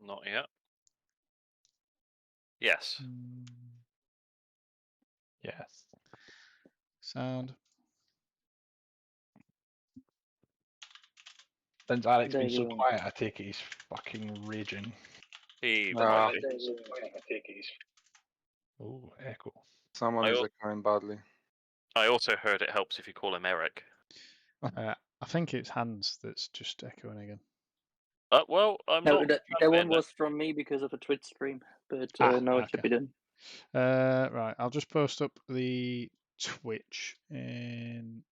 Not yet. Yes. Yes. Sound. Since Alex There been so you go. quiet, I take it he's fucking raging. He No. might be. Oh, echo. Someone I is al- echoing badly. I also heard it helps if you call him Eric. I think it's Hans that's just echoing again. Well, I'm No, not. that one was from me because of a Twitch stream, but no, it should be done. Right, I'll just post up the Twitch in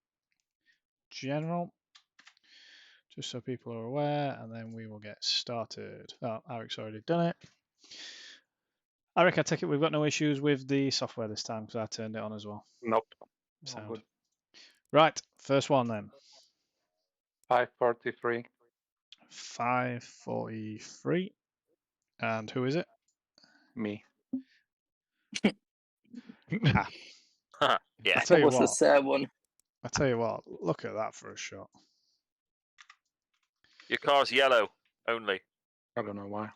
general, just so people are aware, and then we will get started. Oh, Eric's already done it. Eric, I take it we've got no issues with the software this time because I turned it on as well. Nope. Sound. Good. Right, first one then. 543. 543. And who is it? Me. Ah, Yeah. I tell That you was a what. sad one. I tell you what. Look at that for a shot. Your car's yellow only. I don't know why.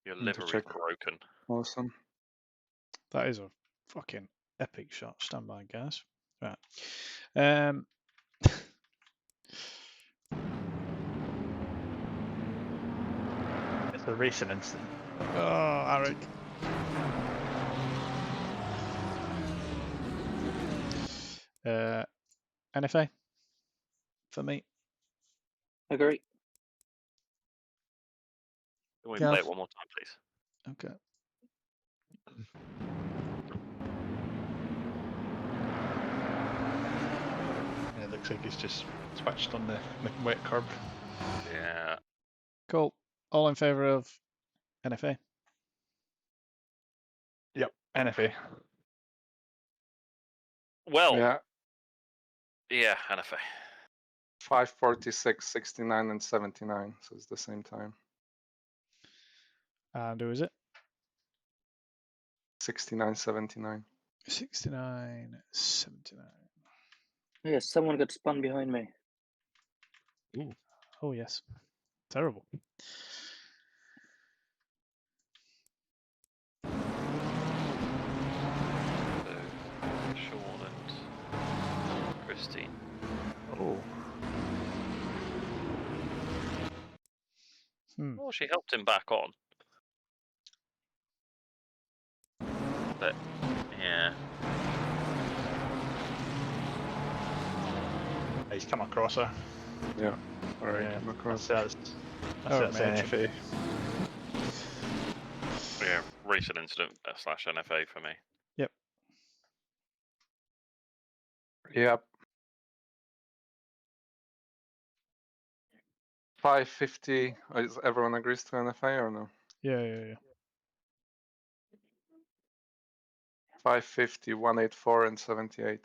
Your Need to livery's check. broken. Awesome. That is a fucking epic shot. Stand by, guys. Right. It's a racing incident. Oh, Eric. NFA for me. Agree. Can we Yeah. play it one more time, please? Okay. Yeah, it looks like he's just switched on the wet curb. Yeah. Cool. All in favour of NFA? Yep, NFA. Well. Yeah. NFA. 546, 69, and 79. So it's the same time. And who is it? 69, 79. 69, 79. Yes, someone got spun behind me. Ooh. Oh, yes. Terrible. Sean and Christine. Oh. Well, she helped him back on. But, yeah. He's come across her. Yeah. Alright, Yeah, come across. that's man. NFA. Yeah, recent incident / NFA for me. Yep. Yep. 550. Is everyone agrees to NFA or no? Yeah. 550, 184, and 78.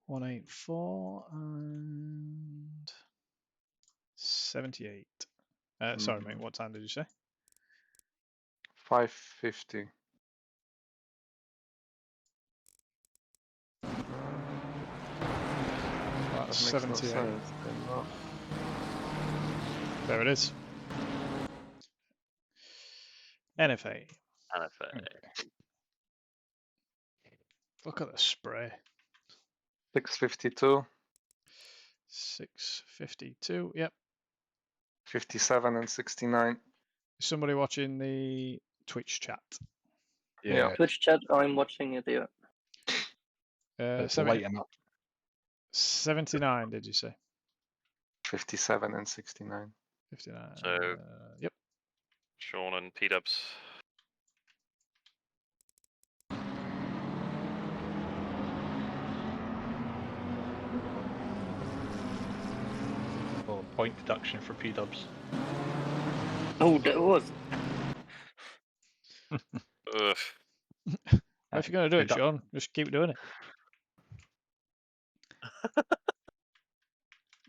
184 and 78. Sorry, mate. What time did you say? 550. That's That makes no 78. sense. There it is. NFA. NFA. Look at the spray. 652, 652. Yep. 57, and 69. Is somebody watching the Twitch chat? Yeah. Twitch chat, I'm watching it here. It's lighting up. 79, did you say? 57 and 69. 59. So- Yep. Sean and P-Dubs. Oh, point deduction for P-dubs. Oh, that was. Ugh. If you're going to do it, Deduct- Sean, just keep doing it.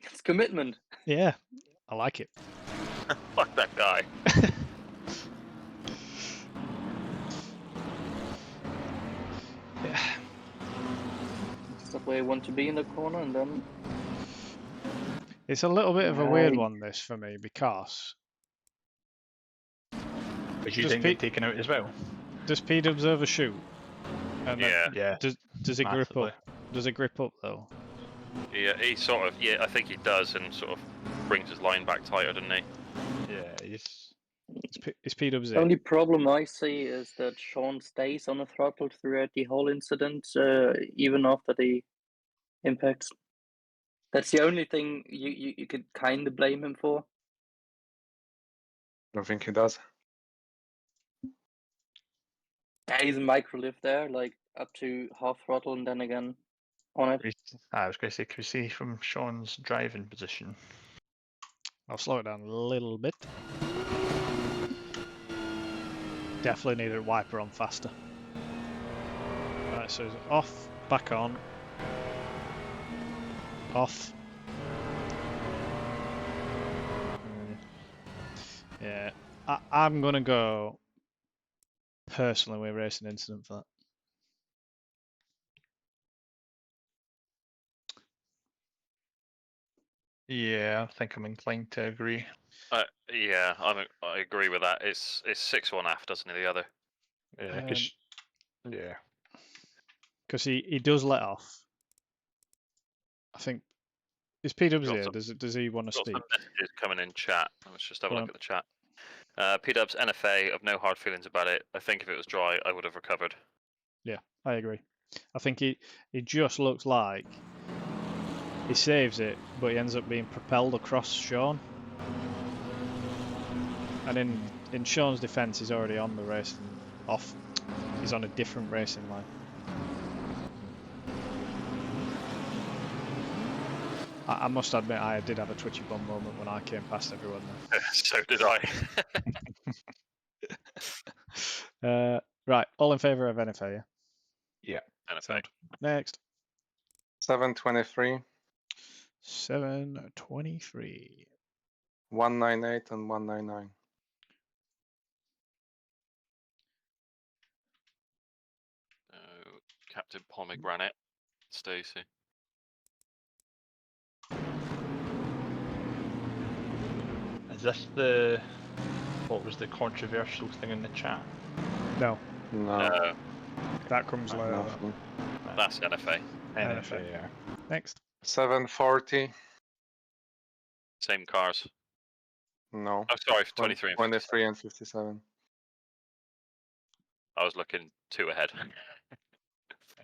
It's commitment. Yeah, I like it. Fuck that guy. Yeah. It's the way I want to be in the corner, and then It's a little bit of a weird I- one, this, for me, because Because you Does didn't Pete- get taken out as well. does P-dubs overshoot? And then Yeah, Yeah. does it grip massively. up? Does it grip up though? yeah, he sort of, yeah, I think he does, and sort of brings his line back tighter, doesn't he? Yeah, he's. Is P-dubs The it? only problem I see is that Sean stays on the throttle throughout the whole incident, even after the impacts. That's the only thing you could kind of blame him for. I don't think he does. Yeah, he's a micro lift there, like up to half throttle, and then again on it. I was going to say, can we see from Sean's driving position? I'll slow it down a little bit. Definitely needed a wiper on faster. Right, so it's off, back on, off. Yeah, I'm gonna go personally with racing incident for that. Yeah, I think I'm inclined to agree. Yeah, I agree with that. It's 6-1 aft, doesn't he? The other. Yeah, yeah. Because he does let off. I think is P-dubs Got here? some- Does he want to Got speak? some messages coming in chat. Let's just have a Go look on. at the chat. P-dubs NFA of no hard feelings about it. I think if it was dry, I would have recovered. Yeah, I agree. I think he just looks like he saves it, but he ends up being propelled across Sean. And in Sean's defence, he's already on the racing off. He's on a different racing line. I must admit, I did have a twitchy bum moment when I came past everyone So did I. there. Right, all in favour of NFA, yeah? NFA. Sound. Next. 723, 723. 198, and 199. Captain Pomegranate, Stacy. Is this what was the controversial thing in the chat? No, No, that comes later. though. nothing. That's NFA. NFA, yeah. Next. 740, Same cars. no. Oh, sorry, 23 and 23 and 57. I was looking 2 ahead.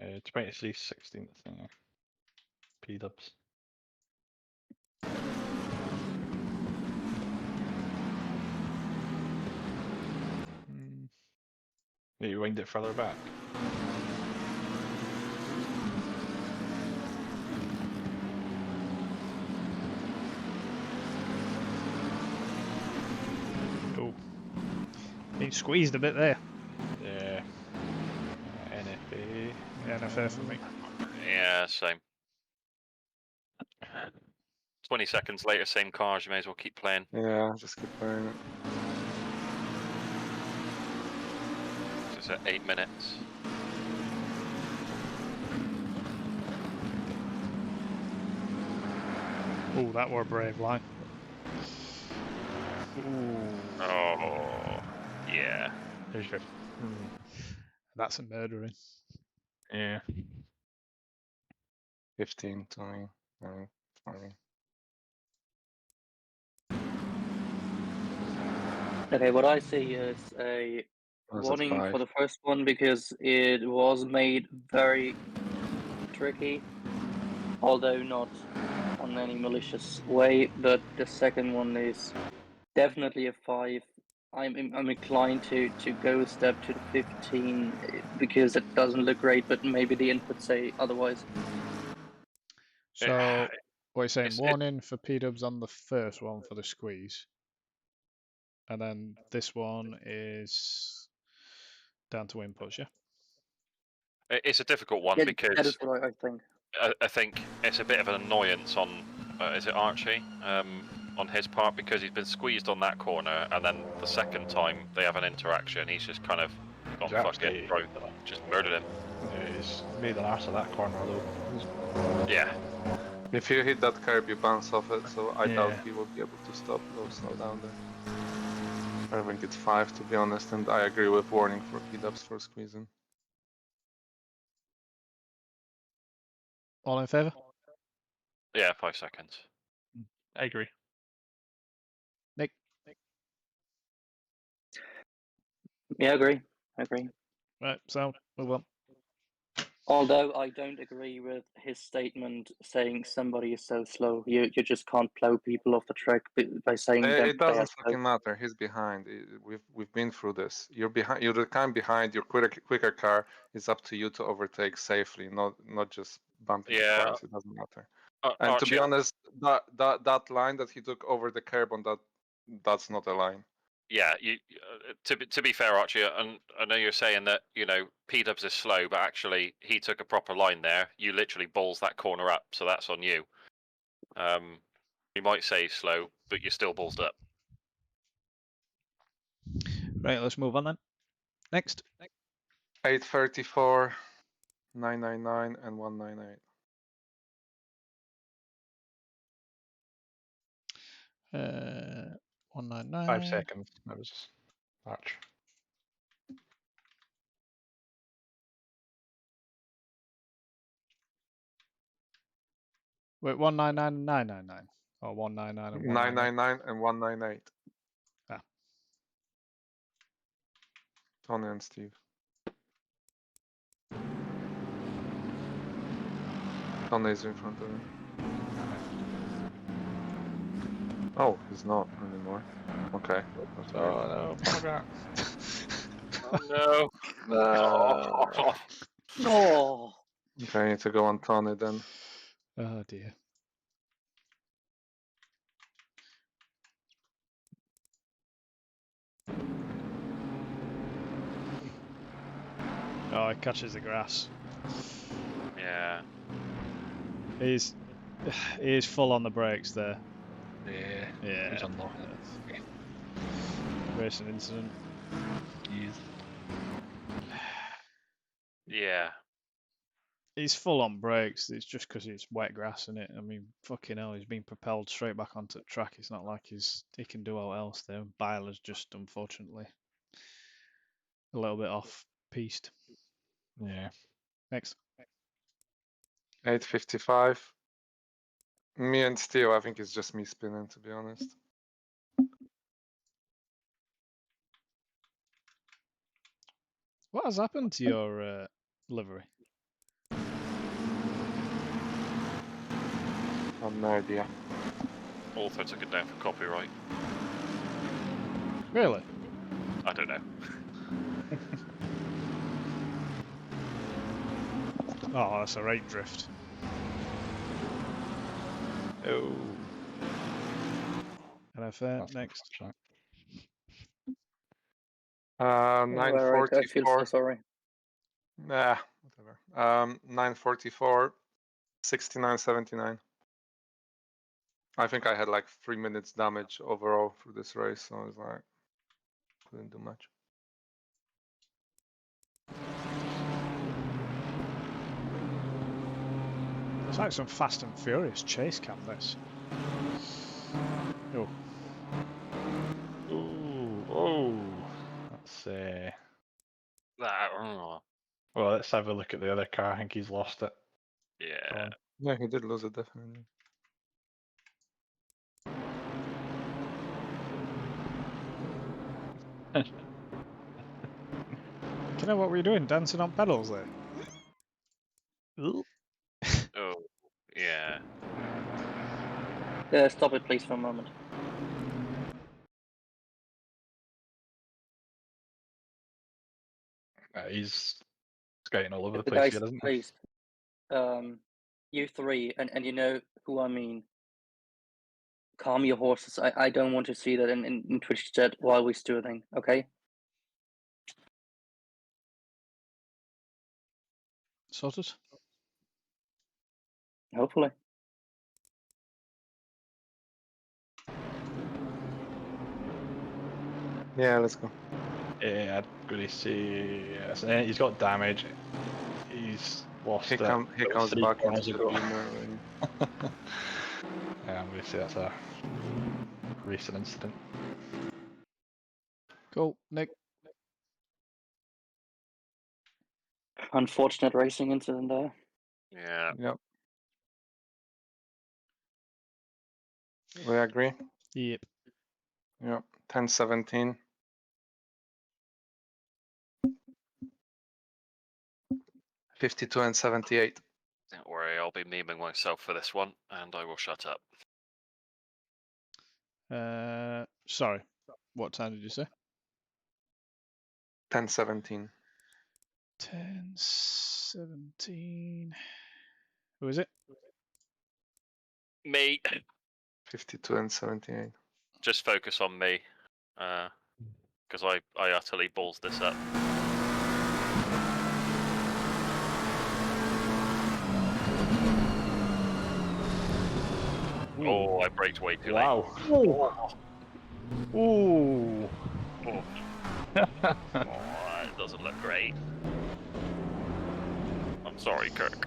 23, 16th thing. P-dubs. Yeah, you wind it further back. Oh, being squeezed a bit there. Yeah. NFA. Yeah, NFA for me. Yeah, same. 20 seconds later, same cars. You may as well keep playing. Yeah, just keep playing it. It's at 8 minutes. Oh, that were a brave line. Ooh, Oh, yeah. There's your. that's a murdering. Yeah. 15, 20, 20. Okay, what I see is a Was it warning 5? for the first one because it was made very tricky, although not on any malicious way. But the second one is definitely a 5. I'm inclined to go a step to the 15 because it doesn't look great, but maybe the inputs say otherwise. So, what are you saying? It's- Warning for P-dubs on the first one for the squeeze. And then this one is down to inputs, yeah? It's a difficult one Yeah, because that is what I think. I think it's a bit of an annoyance on, is it Archie? On his part, because he's been squeezed on that corner, and then the second time they have an interaction, he's just kind of gone He's fuck it, actually- just murdered him. Yeah, he's made an arse of that corner though. Yeah. If you hit that curb, you bounce off it, so I doubt Yeah. he will be able to stop or slow down there. I think it's 5 to be honest, and I agree with warning for P-dubs for squeezing. All in favour? Yeah, 5 seconds. I agree. Nick? Yeah, I agree. Right, so move on. Although I don't agree with his statement saying somebody is so slow. You just can't plow people off the track by saying that It they are doesn't slow. fucking matter. He's behind. We've been through this. You're behind. You're the kind behind. Your quicker car. It's up to you to overtake safely, not just bump into Yeah, cars. It doesn't matter. And to Archie, be honest, that line that he took over the curb on that's not a line. yeah, to be fair, Archie, and I know you're saying that P-dubs is slow, but actually he took a proper line there. You literally balls that corner up, so that's on you. You might say slow, but you're still ballsed up. Right, let's move on then. Next. 834, 999, and 198. 199. 5 seconds. That was Arch. Wait, 199 and 999, or 199 and 198. 999 and 198. Ah. Tony and Steve. Tony's in front of him. Oh, he's not anymore. Okay. That's weird. Oh no, pomegranate. Oh no! Oh, Okay, I need to go on Tony then. Oh dear. Oh, he catches the grass. Yeah. He is full on the brakes there. Yeah. Yeah. He's unlocked. Racing incident. He's Yeah. He's full on brakes. It's just because it's wet grass in it. I mean, fucking hell, he's being propelled straight back onto the track. It's not like he can do all else there. Byler's just unfortunately a little bit off piste. yeah. Next. 855. Me and Steve, I think it's just me spinning, to be honest. What has happened to your livery? I have no idea. Author took it down for copyright. Really? I don't know. Oh, that's a right drift. Oh. NFA That's next. unfortunate. Alright, I feel so 944. sorry. Nah, whatever. 944, 69.79. I think I had like 3 minutes damage overall through this race, so I was like, couldn't do much. It's like some Fast and Furious chase cam. This. Oh, Ooh, oh. That's well, let's have a look at the other car. I think he's lost it. Yeah. Yeah, he did lose it, definitely. you know what were you doing? Dancing on pedals there. Oh, yeah. Stop it, please, for a moment. He's skating all over the The place guys, here, isn't he? please. You three, and you know who I mean. Calm your horses. I don't want to see that in Twitch chat while we're stewarding, okay? Sorted. Hopefully. Yeah, let's go. Yeah, I'd go to say yes. He's got damage. He's lost He it. comes About 3 back into corners the ago. beamer. say that's a racing incident. Cool. Nick. Unfortunate racing incident there. Yeah. Yep. We agree. Yep. Yep. 10-17. 52 and 78. Don't worry, I'll be memeing myself for this one, and I will shut up. Sorry. What time did you say? 10-17. 10-17. Who is it? Me. 52 and 78. Just focus on me, because I utterly balls this up. Oh, I braked way too late. Wow. Oh, Ooh. oh, it doesn't look great. I'm sorry, Kirk.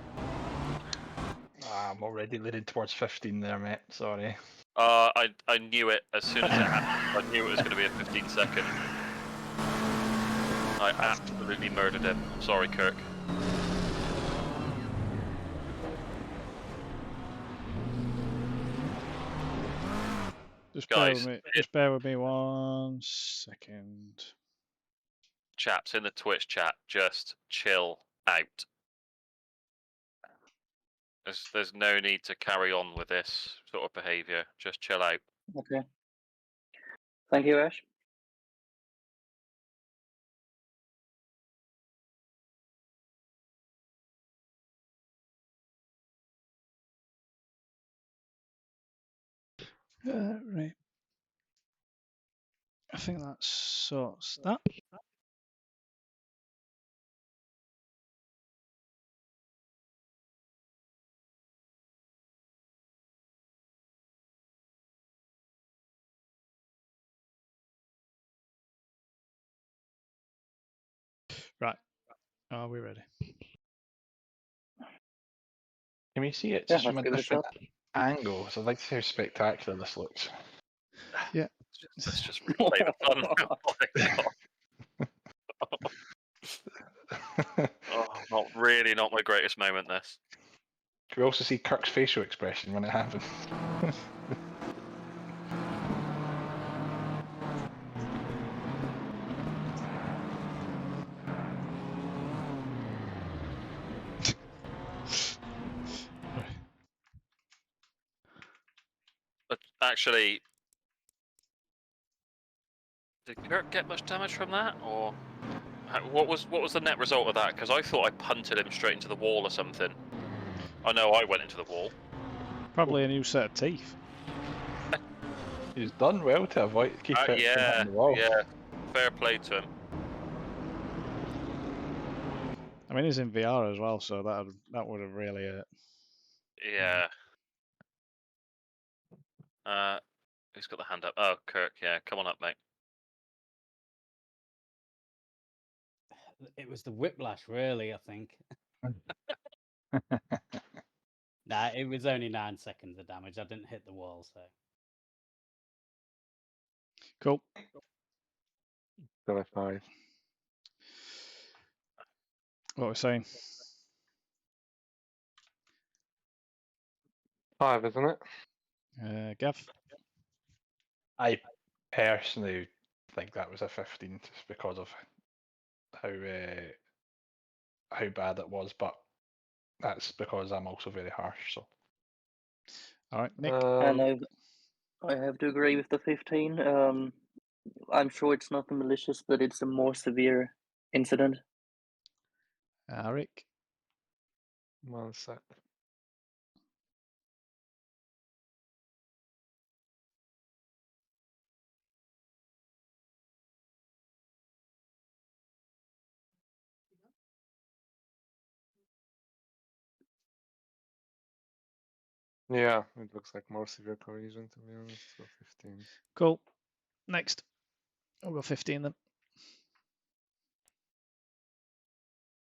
I'm already leaning towards 15 there, mate. Sorry. I knew it as soon as it happened. I knew it was going to be a 15-second. I absolutely murdered him. I'm sorry, Kirk. Just Guys, bear with me 1 second. Chaps in the Twitch chat, just chill out. There's no need to carry on with this sort of behaviour. Just chill out. Okay. Thank you, Ash. Right. I think that sorts that. Right. Are we ready? Can we see it Yeah, just let's from a give it a different shot. angle? So I'd like to see how spectacular this looks. Yeah. Let's just replay the fun. Oh, not my greatest moment. This. Can we also see Kirk's facial expression when it happens? But actually, did Kirk get much damage from that, or what was the net result of that? Because I thought I punted him straight into the wall or something. I know I went into the wall. Probably a new set of teeth. He's done well to keep it from Yeah, hitting the wall. yeah. Fair play to him. I mean, he's in VR as well, so that would have really Yeah. Who's got the hand up? Oh, Kirk. Yeah, come on up, mate. It was the whiplash, really, I think. Nah, it was only 9 seconds of damage. I didn't hit the wall, so. cool. Still at 5. What we're saying? 5, isn't it? Gav? I personally think that was a 15 just because of how bad it was, but that's because I'm also very harsh. So All right, Nick. And I have to agree with the 15. I'm sure it's not the malicious, but it's a more severe incident. Rick. 1 sec. Yeah, it looks like more severe collision, to be honest. So 15. Cool. Next. We'll go 15 then.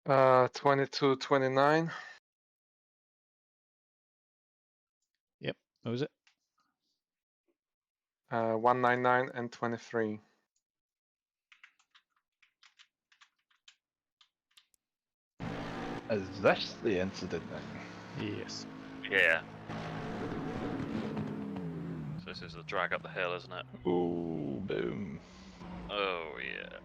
22-29. Yep. What was it? 199 and 23. Is this the incident then? Yes. Yeah. So this is the drag up the hill, isn't it? Ooh, boom. Oh yeah.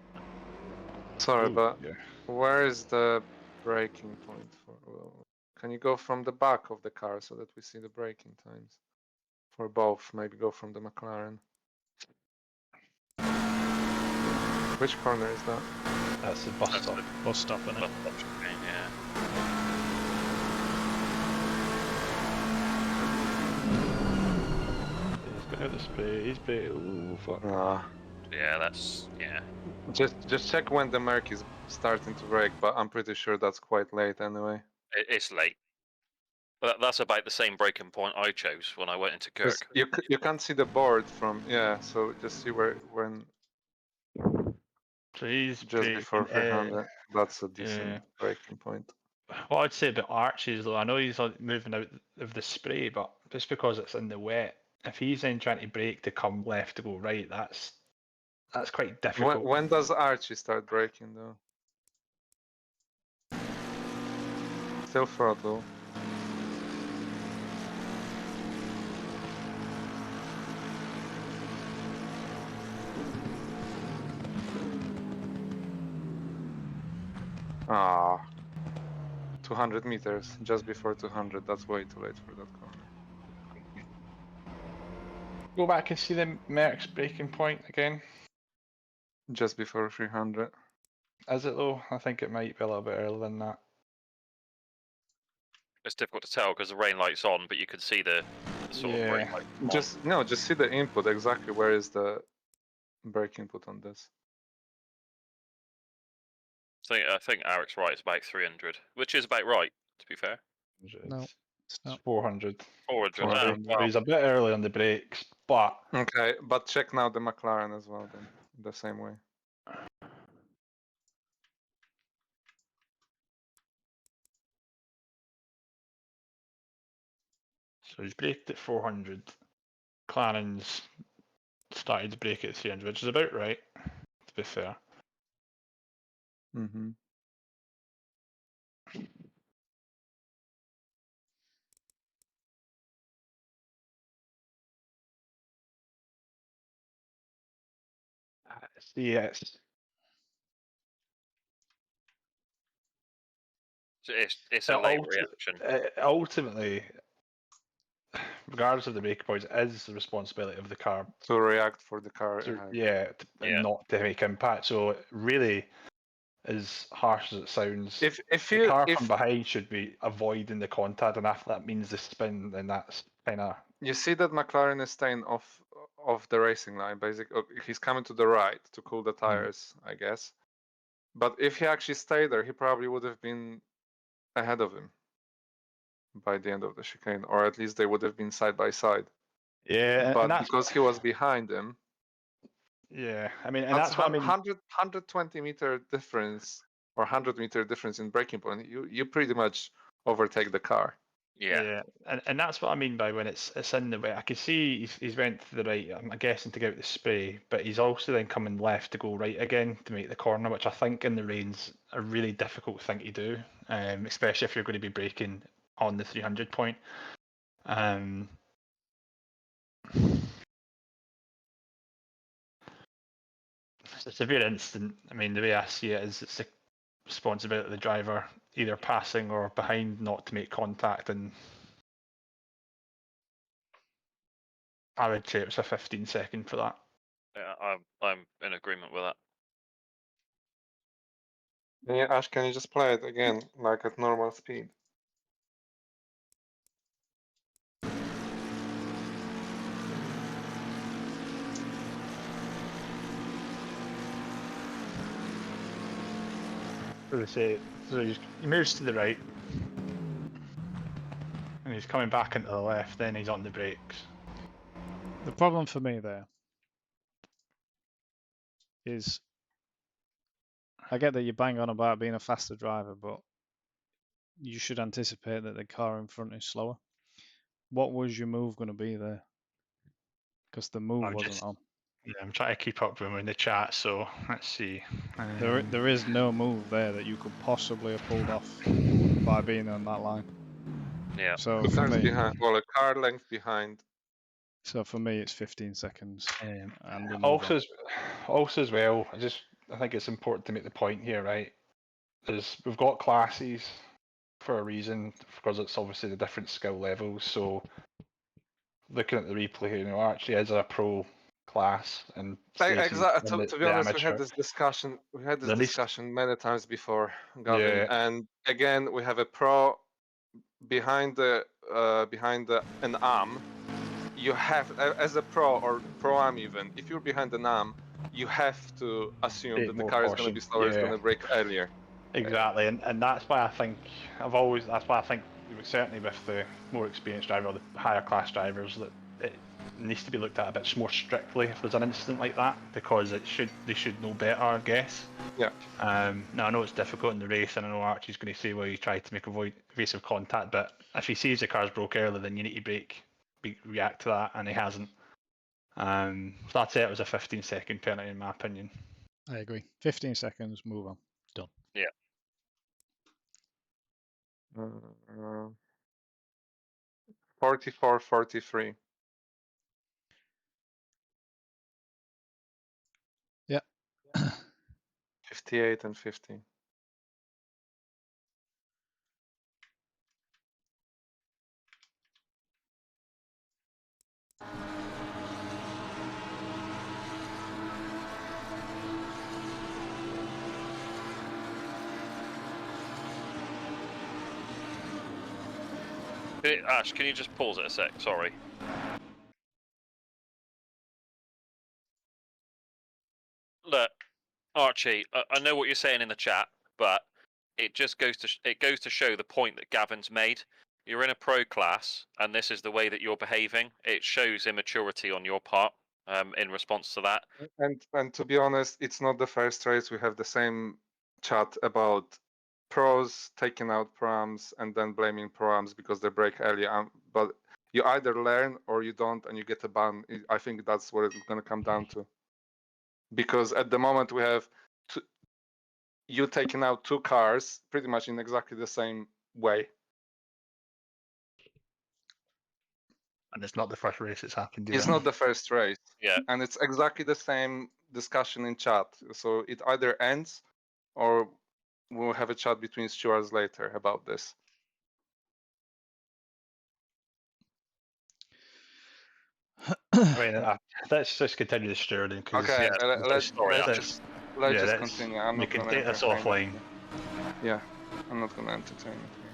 Sorry, Ooh, but yeah. where is the braking point for? Well, can you go from the back of the car so that we see the braking times for both? Maybe go from the McLaren. Which corner is that? That's the bus That's stop. the Bus stop, innit? bus stop chicane, yeah. He's been out the spray. He's been. Ooh, fuck. Yeah, that's yeah. Just check when the Merc is starting to brake, but I'm pretty sure that's quite late anyway. It's late. That's about the same breaking point I chose when I went into 'Cause Kirk. you can't see the board from so just see when So he's just before braking. 300. That's a Yeah. decent braking point. What I'd say about Archie's though, I know he's moving out of the spray, but just because it's in the wet, if he's then trying to brake to come left to go right, that's quite difficult. When does Archie start braking though? Still throttle. Ah, 200 meters, just before 200. That's way too late for that corner. Go back and see the Merck's braking point again. Just before 300. Is it though? I think it might be a little bit earlier than that. It's difficult to tell because the rain light's on, but you can see the sort of rain Yeah. light. on. Just see the input exactly. Where is the brake input on this? I think Eric's right. It's about 300, which is about right, to be fair. No, It's it's not. 400. 400. Oh, 400. well, He's a bit early on the brakes, but Okay, but check now the McLaren as well then, the same way. so he's braked at 400. Clarence started to brake at 300, which is about right, to be fair. Mm-hmm. Yes. it's a late reaction. Ultimately, regardless of the brake points, it is the responsibility of the car To react for the car to, ahead. Yeah. and not to make impact. So really, as harsh as it sounds, If the car if from behind should be avoiding the contact, and if that means the spin, then that's kind of you see that McLaren is staying off the racing line, basically he's coming to the right to cool the tires, I guess. But if he actually stayed there, he probably would have been ahead of him by the end of the chicane, or at least they would have been side by side. yeah, But and that's because he was behind him, yeah. I mean, and that's that's what I mean. 120 meter difference or 100-meter difference in braking point. You pretty much overtake the car. Yeah. And that's what I mean by when it's in the way. I can see he's went to the right. I'm guessing to get out the spray, but he's also then coming left to go right again to make the corner, which I think in the rain's a really difficult thing to do, especially if you're going to be braking on the 300 point. It's a severe incident. I mean, the way I see it is it's the responsibility of the driver, either passing or behind, not to make contact, and I would say it was a 15-second for that. Yeah, I'm in agreement with that. Yeah, Ash, can you just play it again, like at normal speed? As I say, so he moves to the right, and he's coming back into the left. Then he's on the brakes. The problem for me there is I get that you bang on about being a faster driver, but you should anticipate that the car in front is slower. What was your move going to be there? because the move I'm wasn't just- on. Yeah, I'm trying to keep up with him in the chat, so let's see. There is no move there that you could possibly have pulled off by being on that line. Yeah. So Two for cars me, behind, well, a car length behind. it's 15 seconds, and we move Also, on. also as well, I think it's important to make the point here, right? Is we've got classes for a reason, because it's obviously the different skill levels. So looking at the replay, Archie is a pro class, and Stacey's Exactly. in To be the honest, we had amateur. this discussion. We had this At least- discussion many times before, Gavin. Yeah. And again, we have a pro behind an arm. You have, as a pro or pro arm even, if you're behind an arm, you have to assume Take that the more car is going to caution. be slower, it's Yeah. going to brake earlier. Exactly, and that's why I think that's why I think certainly with the more experienced driver or the higher class drivers that it needs to be looked at a bit more strictly if there's an incident like that, because they should know better, I guess. Yeah. Now I know it's difficult in the race, and I know Archie's going to say, well, you tried to make evasive contact, but if he sees the car's broke early, then you need to react to that, and he hasn't. So that's it. It was a 15-second penalty in my opinion. I agree. 15 seconds, move on. Done. 44-43. Yeah. 58 and 50. Ash, can you just pause it a sec? Sorry. Look, Archie, I know what you're saying in the chat, but it just goes to show the point that Gavin's made. You're in a pro class, and this is the way that you're behaving. It shows immaturity on your part. In response to that. And to be honest, it's not the first race. We have the same chat about pros taking out proams and then blaming proams because they break early. But you either learn or you don't, and you get a ban. I think that's what it's going to come down to. Because at the moment we have you taking out two cars pretty much in exactly the same way. And it's not the first race it's happened. It's not the first race. Yeah. And it's exactly the same discussion in chat. So it either ends or we'll have a chat between stewards later about this. I mean, let's just continue the stewarding because Okay, let's let's just continue. I'm we not can gonna take this entertain offline. it. Yeah, I'm not gonna entertain it here.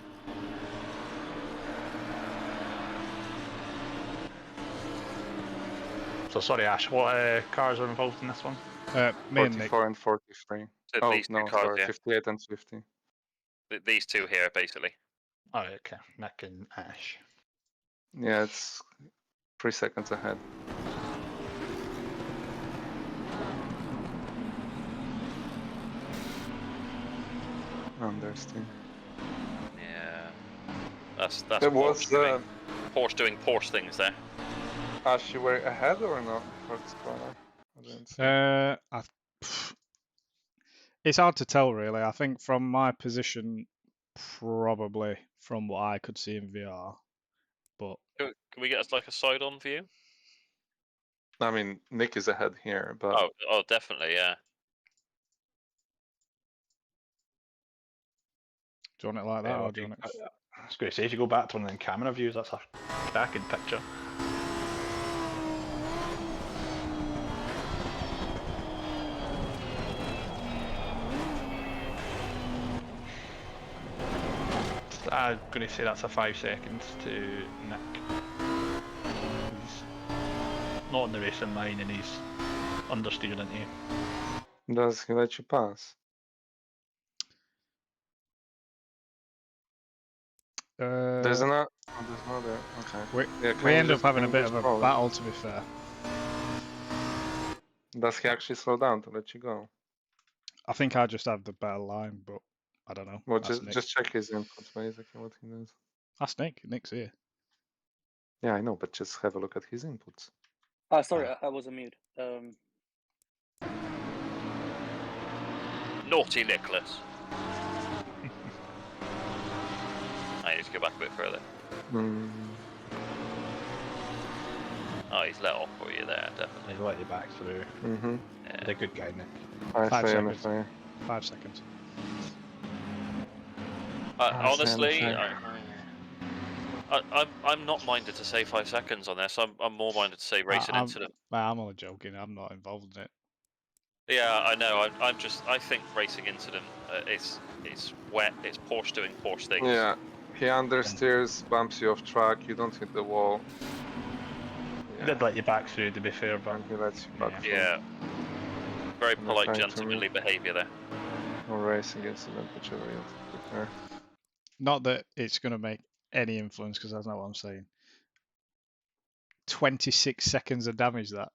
So sorry, Ash. What cars are involved in this one? Me and Nick. 44 and 43. So Oh these two no, cars, sorry, yeah. 58 and 50. These two here, basically. Oh, okay, Nick and Ash. Yeah, it's 3 seconds ahead. Understand. Yeah. That's There was Porsche doing Porsche things there. Ash, you were ahead or not for this corner? I didn't see. It's hard to tell, really. I think from my position, probably from what I could see in VR. But Can we get us like a side-on view? I mean, Nick is ahead here, but Oh, definitely, yeah. do you want it like that, Yeah, or do you want it? I was going to say, if you go back to one of them camera views, that's a cracking picture. I'm going to say that's a 5 seconds to Nick. He's not in the racing line and he's understeered into you. does he let you pass? There's another. Oh, there's another. Okay. We end up having a bit of a battle, to be fair. Does he actually slow down to let you go? I think I just have the better line, but I don't know. Well, That's Nick. just check his inputs, basically, what he does. That's Nick. Nick's here. Yeah, I know, but just have a look at his inputs. Sorry, I was on mute. Naughty Nicholas. I need to go back a bit further. Oh, he's let off for you there, definitely. He'll let you back through. Yeah. He's a good guy, Nick. I 5 say seconds. anything. 5 seconds. Honestly, anything. I'm not minded to say 5 seconds on this. I'm more minded to say racing incident. I'm only joking. I'm not involved in it. Yeah, I know. I think racing incident. It's wet. It's Porsche doing Porsche things. Yeah, he understeers, bumps you off track. You don't hit the wall. He did let you back through, to be fair, but And he lets you back through. Yeah. Very And polite, trying to gentlemanly behaviour there. Or racing incident, whichever you prefer. Not that it's going to make any influence, because that's not what I'm saying. 26 seconds of damage, that.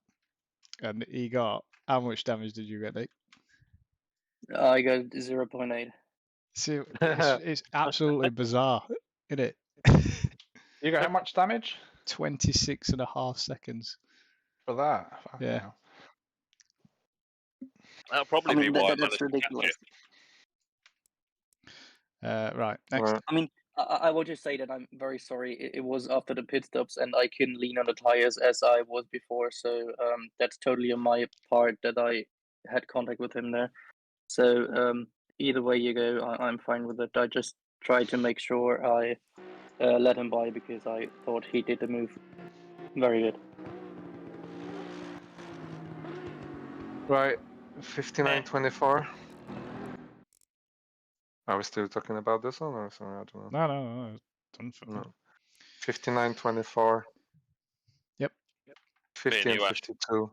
And he got... How much damage did you get, Nick? I got 0.8. See, it's absolutely bizarre, isn't it? you got how much damage 26.5 seconds. for that? Fucking Yeah. hell. That'll probably I mean, be why I that's managed to ridiculous. catch it. Right, next. Right. I mean, I will just say that I'm very sorry. It was after the pit stops, and I couldn't lean on the tires as I was before. So that's totally on my part that I had contact with him there. So either way you go, I'm fine with it. I just tried to make sure I let him by because I thought he did the move very good. Right, 59-24. Are we still talking about this one, or sorry, I don't know. No. Done for No. 59-24. Yep. 50 and you, Ash. 52.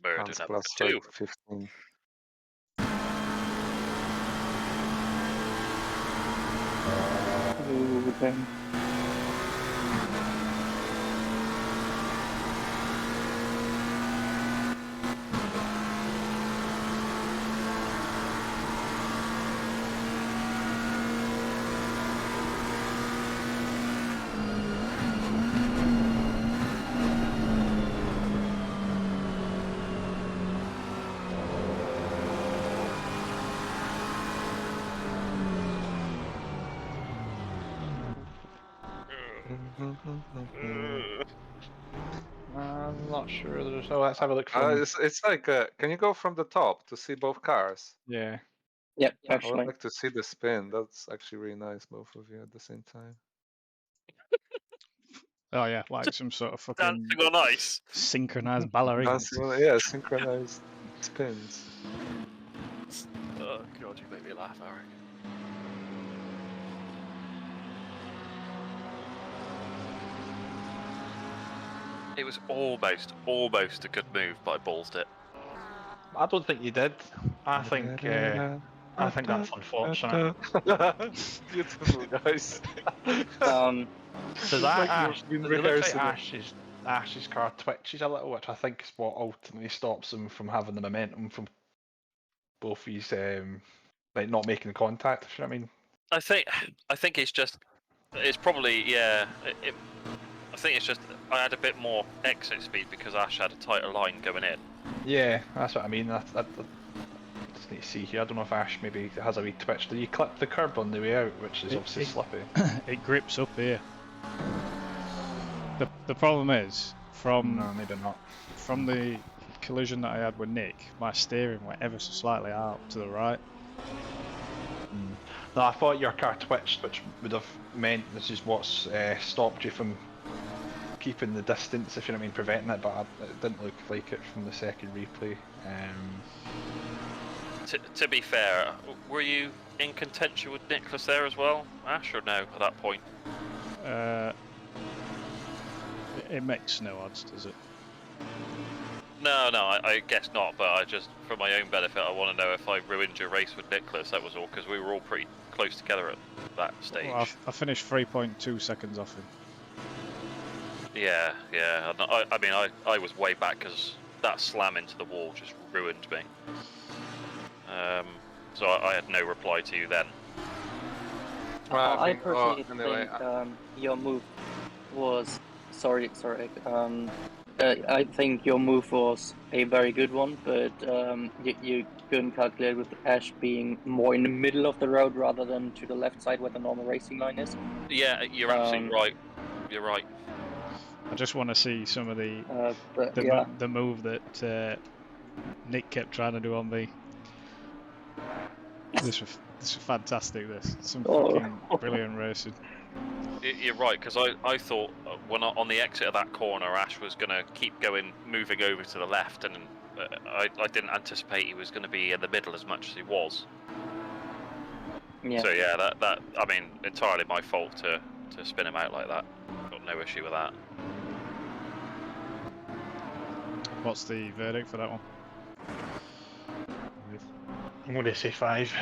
Murder Hans number plus 2. rate 15. Ooh, okay. I'm not sure. So let's have a look from. It's like, can you go from the top to see both cars? Yeah. Yep, I would actually. like to see the spin. That's actually really nice, both of you at the same time. Oh, yeah, like some sort of fucking Dancing on ice. synchronized ballerines. Yeah, synchronized spins. Oh god, you make me laugh, Eric. It was almost a good move, but I ballsed it. I don't think you did. I think that's unfortunate. Beautiful, guys. Does It's like Ash? you've been It looks like rehearsing it. Ash's car twitches a little, which I think is what ultimately stops him from having the momentum from both his like not making contact. If you know what I mean. I think it's probably I think it's just I had a bit more exit speed because Ash had a tighter line going in. Yeah, that's what I mean. I just need to see here. I don't know if Ash maybe has a wee twitch. Did you clip the curb on the way out, which is obviously slippy? It grips up here. The problem is No, maybe not. from the collision that I had with Nick, my steering went ever so slightly out to the right. No, I thought your car twitched, which would have meant this is what's stopped you from keeping the distance, if you know what I mean, preventing it, but it didn't look like it from the second replay. To be fair, were you in contention with Nicholas there as well, Ash, or no at that point? It makes no odds, does it? No, I guess not, but I just, for my own benefit, I want to know if I ruined your race with Nicholas, that was all, because we were all pretty close together at that stage. Well, I finished 3.2 seconds off him. Yeah. I mean, I was way back because that slam into the wall just ruined me. So I had no reply to you then. I personally think your move was sorry. I think your move was a very good one, but you couldn't calculate with Ash being more in the middle of the road rather than to the left side where the normal racing line is. Yeah, you're absolutely right. You're right. I just want to see some of the But yeah, the move that Nick kept trying to do on me. This was fantastic. This some fucking brilliant racing. You're right, because I thought when on the exit of that corner, Ash was going to keep going, moving over to the left, and I didn't anticipate he was going to be in the middle as much as he was. yeah. So yeah, that I mean, entirely my fault to spin him out like that. Got no issue with that. What's the verdict for that one? I'm going to say 5.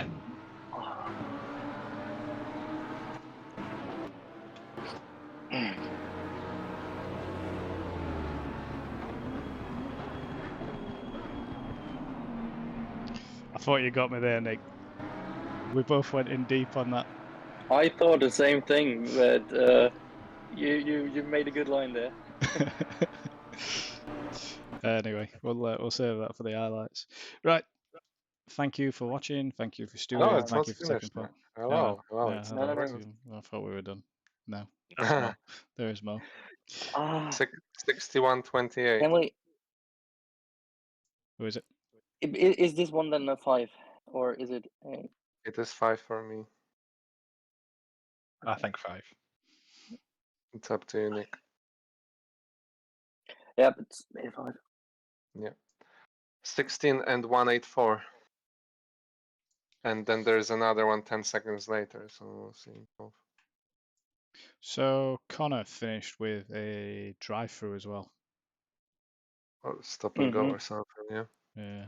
I thought you got me there, Nick. We both went in deep on that. I thought the same thing, but you made a good line there. Anyway, we'll save that for the highlights. Right. Thank you for watching. Thank you for No, stewarding. it's Thank not you for finished. taking part. Hello. Well, Yeah, it's hello. No. I thought we were done. No, there's more. There is more. 61-28. Can we? Who is it? Is this one then a 5, or is it? It is 5 for me. I think 5. It's up to you, Nick. Yeah, but it's maybe 5. Yeah. 16 and 184. And then there's another one 10 seconds later, so we'll see. So Connor finished with a drive-through as well. Or stop and go or something, yeah. Yeah.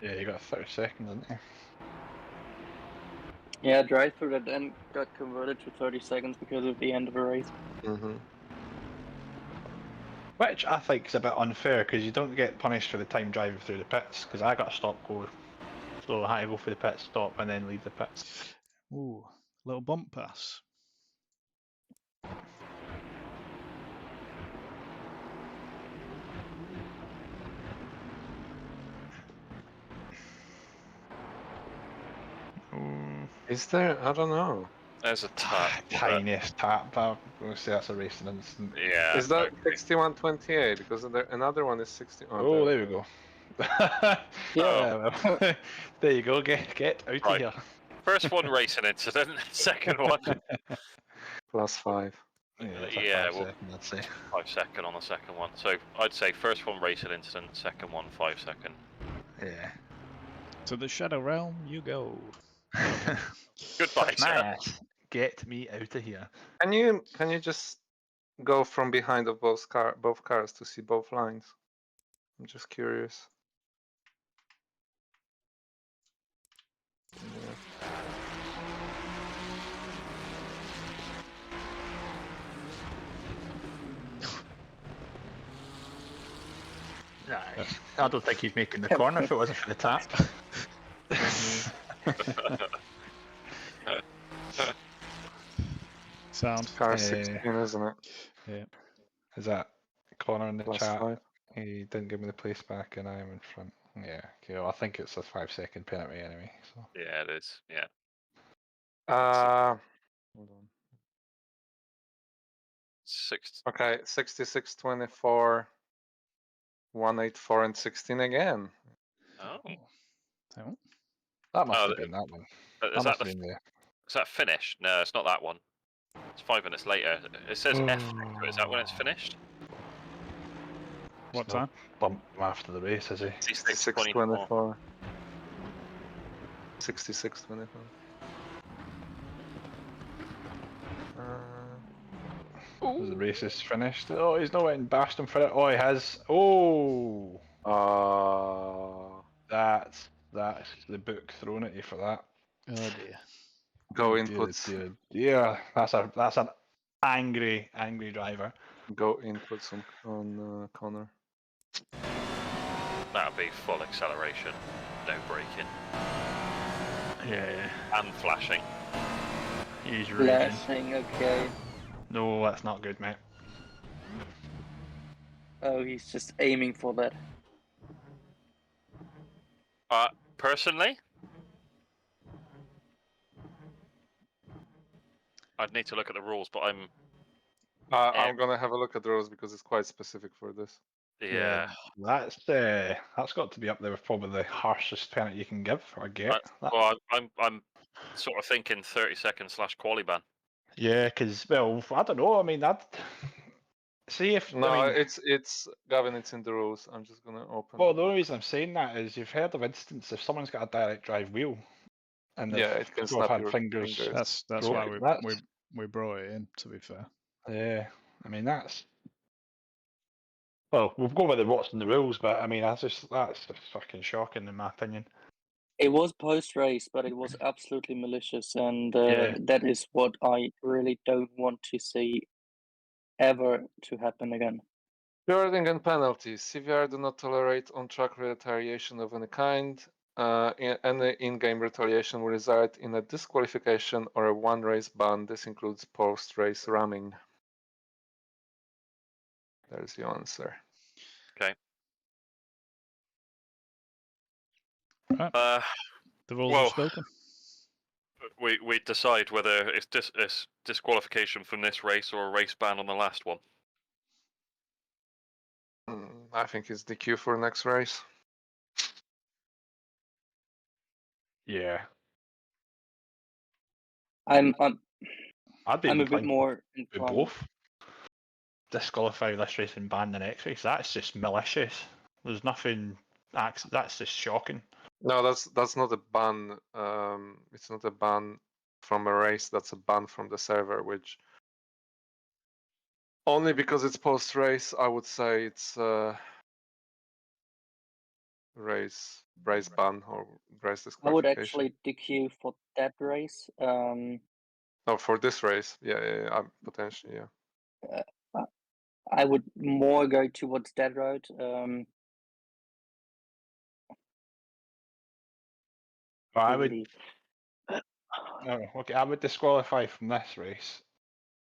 Yeah, you got 30 seconds, didn't you? Yeah, drive through that then got converted to 30 seconds because of the end of the race. Mm-hmm. Which I think is a bit unfair because you don't get punished for the time driving through the pits because I got a stop go. So I had to go for the pit stop and then leave the pits. Ooh, little bump pass. Is there? I don't know. There's a tap. Tiniest tap. I'm going to say that's a racing incident. Yeah. Is that okay. 61-28? Because another one is 60. Oh, there we go. Yeah. Well, there you go. Get out Right. of here. First one racing incident. Second one. +5. Yeah, that's a Yeah, 5 well, second, I'd say. 5 second on the second one. So I'd say first one racing incident, second one 5 second. Yeah. To the Shadow Realm you go. Goodbye, sir. Nice. Get me out of here. Can you just go from behind of both cars to see both lines? I'm just curious. Yeah. Nice. I don't think he's making the corner if it wasn't for the tap. Sound. Car 16, isn't it? Yeah. Is that Connor in the chat? +5. He didn't give me the place back and I am in front. Yeah, okay, well, I think it's a 5 second penalty anyway. So Yeah, it is. Yeah. Hold on. 6. Okay, 66-24, 184 and 16 again. Oh. So, that must Oh, have been that one. Is That that must the have been there. Is that finished? No, it's not that one. It's 5 minutes later. It says F next to it. Is that when it's finished? what No time? bump after the race, is he? 66-24. 66-24. The race is finished. Oh, he's not went and bashed him for it. Oh, he has. Oh, that's the book thrown at you for that. Oh dear. Go Dear, inputs. dear. That's an angry driver. Go inputs on Connor. That'll be full acceleration, no braking, Yeah, and flashing. he's raging. Flashing, okay. No, that's not good, mate. Oh, he's just aiming for that. Personally, I'd need to look at the rules, but I'm gonna have a look at the rules because it's quite specific for this. yeah. That's got to be up there with probably the harshest penalty you can give or get. Well, I'm sort of thinking 30-second / quali ban. Yeah, because well, I don't know. I mean, I'd see if No, I mean, it's Gavin. It's in the rules. I'm just gonna open. well, the the only book. reason I'm saying that is you've heard of instances if someone's got a direct drive wheel and they've Yeah, it can sort of snap had your fingers. fingers. That's why broken. we brought it in. To be fair, I mean that's. Well, we'll go with what's in the rules, but I mean that's just fucking shocking in my opinion. It was post-race, but it was absolutely malicious, and Yeah. that is what I really don't want to see ever to happen again. Stewarding and penalties. CVR do not tolerate on-track retaliation of any kind. Any in-game retaliation will result in a disqualification or a one-race ban. This includes post-race ramming. There's the answer. Okay. Right. the rules well, have spoken. We decide whether it's disqualification from this race or a race ban on the last one. I think it's DQ for next race. Yeah. I'm I'd be a bit inclined more to inclined. both. Disqualify this race and ban the next race. That's just malicious. There's nothing. That's just shocking. No, that's not a ban. It's not a ban from a race. That's a ban from the server, which only because it's post-race, I would say it's race ban or race I would disqualification. actually DQ for that race. Oh, for this race, yeah, potentially, yeah. I would more go towards that road. But I would. really. No, okay, I would disqualify from this race.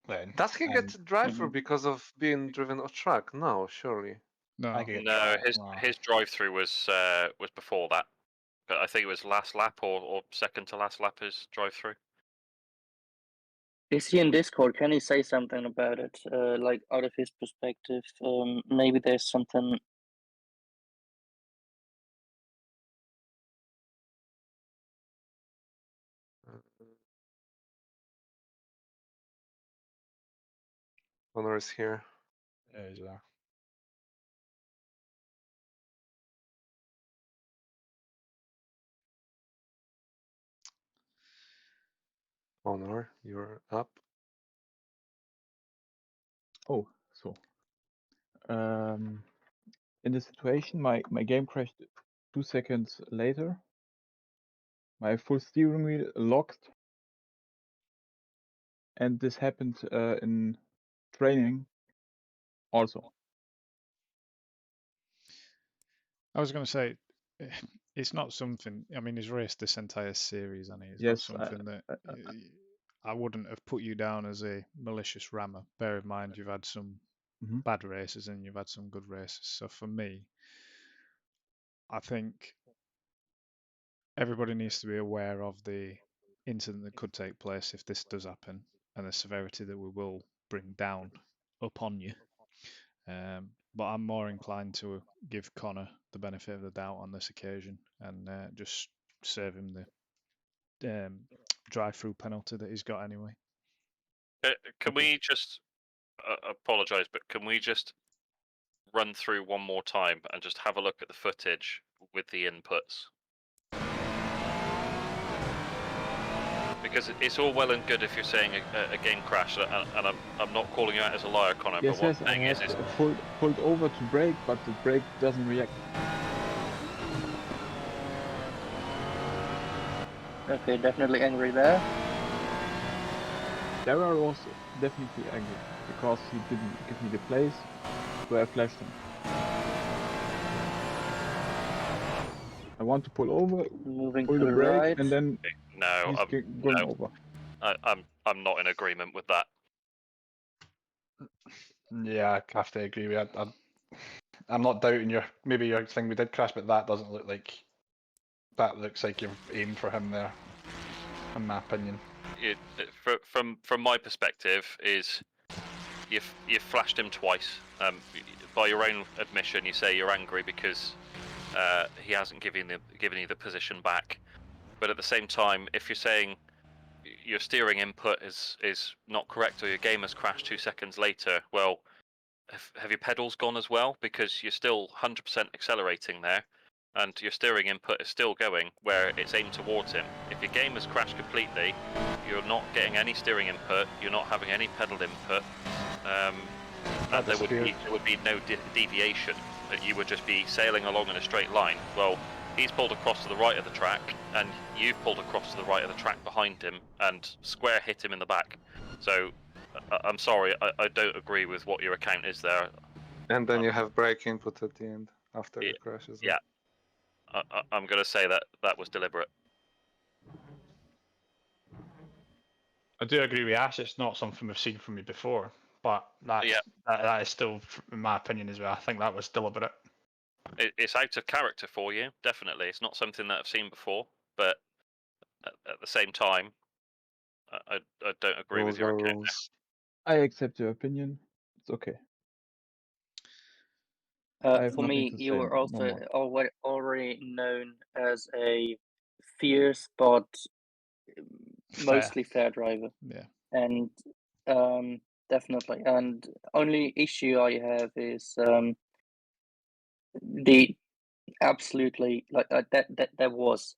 Then. Does he get to drive through because of being driven off track? No, surely. No, No, his drive through was before that. But I think it was last lap or second to last lap his drive through. Is he in Discord? Can he say something about it? Like out of his perspective, maybe there's something. Honor is here. Yeah, he's there. Honor, you're up. Oh, so in this situation, my game crashed 2 seconds later. My full steering wheel locked, and this happened in training also. I was going to say it's not something. I mean, he's raced this entire series, and it's Yes, not something that I wouldn't have put you down as a malicious rammer. Bear in mind, you've had some bad races and you've had some good races. So for me, I think everybody needs to be aware of the incident that could take place if this does happen, and the severity that we will bring down upon you. But I'm more inclined to give Connor the benefit of the doubt on this occasion and just serve him the drive-through penalty that he's got anyway. Can we just apologise, but can we just run through one more time and just have a look at the footage with the inputs? Because it's all well and good if you're saying a game crash, and I'm not calling you out as a liar, Connor. Yes, but one yes, I thing is, have pulled over to brake, but the brake doesn't react. Okay, definitely angry there. There I was definitely angry because he didn't give me the place where I flashed him. I want to pull over, Moving pull to the the brake, right. and then no, he's going over. I'm not in agreement with that. Yeah, I have to agree with you. I'm not doubting maybe your thing we did crash, but that doesn't look like. That looks like you've aimed for him there, in my opinion. From my perspective, is you've flashed him twice. By your own admission, you say you're angry because he hasn't given you the position back. But at the same time, if you're saying your steering input is not correct or your game has crashed 2 seconds later, well, have your pedals gone as well? Because you're still 100% accelerating there, and your steering input is still going where it's aimed towards him. If your game has crashed completely, you're not getting any steering input, you're not having any pedal input, and there would be no deviation. You would just be sailing along in a straight line. Well, he's pulled across to the right of the track, and you've pulled across to the right of the track behind him, and square hit him in the back. So, I'm sorry, I don't agree with what your account is there. And then you have brake input at the end after Yeah, the crash as yeah. well. I'm going to say that was deliberate. I do agree with Ash. It's not something we've seen from you before, but that is still, in my opinion, as well. I think that was deliberate. It's out of character for you, definitely. It's not something that I've seen before, but at the same time, I don't agree with Rules your are account. rules. I accept your opinion. It's okay. I have For nothing me, to you say. were No also more. already known as a fierce but mostly fair driver, Yeah. and definitely. And only issue I have is the absolutely that was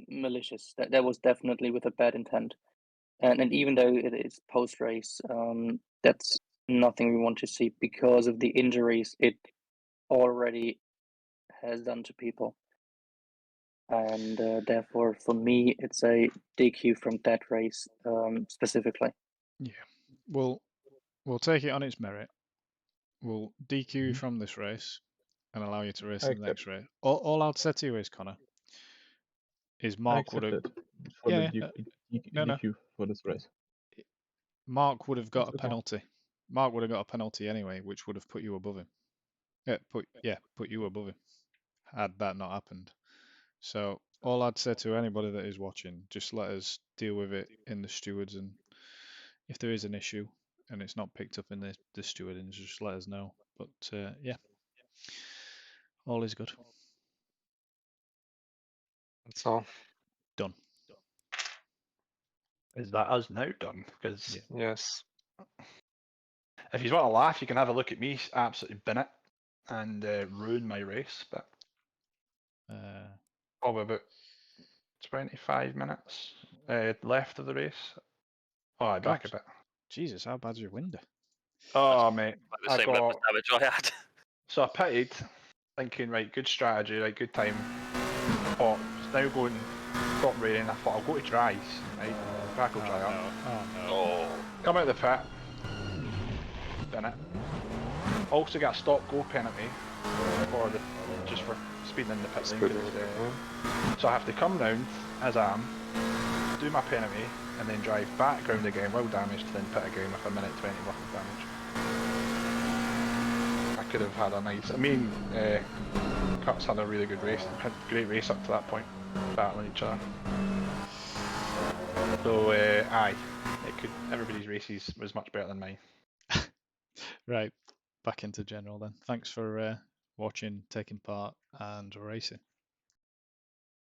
malicious. That was definitely with a bad intent. And even though it is post race, that's nothing we want to see because of the injuries it already has done to people. And therefore, for me, it's a DQ from that race specifically. Yeah. We'll take it on its merit. We'll DQ you from this race and allow you to race I in the next race. All I'd say to you is, Connor, is I Mark would accept have. it for Yeah, the no. DQ for this race. Mark would have got It's a okay. penalty. Mark would have got a penalty anyway, which would have put you above him. Put you above him had that not happened. So all I'd say to anybody that is watching, just let us deal with it in the stewards, and if there is an issue and it's not picked up in the stewarding, just let us know. But yeah, all is good. That's all. Done. Is that us now done? Because Yes. if you want to laugh, you can have a look at me absolutely bin it and ruin my race. But probably about 25 minutes left of the race. Oh, back a bit. Jesus, how bad's your window? Oh, mate. Like the same level of damage I had. So I pitted, thinking, right, good strategy, right, good time. Oh, it's now going, stop raining. I thought I'll go to dries, right? Crack will dry up. Oh. Come out of the pit. Bin it. Also got a stop go penalty just for speeding in the pit lane. So I have to come round as I am, do my penalty, and then drive back round again, well damaged, then pit again with a minute 20 worth of damage. I could have had a nice. I mean, Cuts had a really good race, great race up to that point, battling each other. So aye, everybody's races was much better than mine. Right, back into general then. Thanks for watching, taking part, and racing.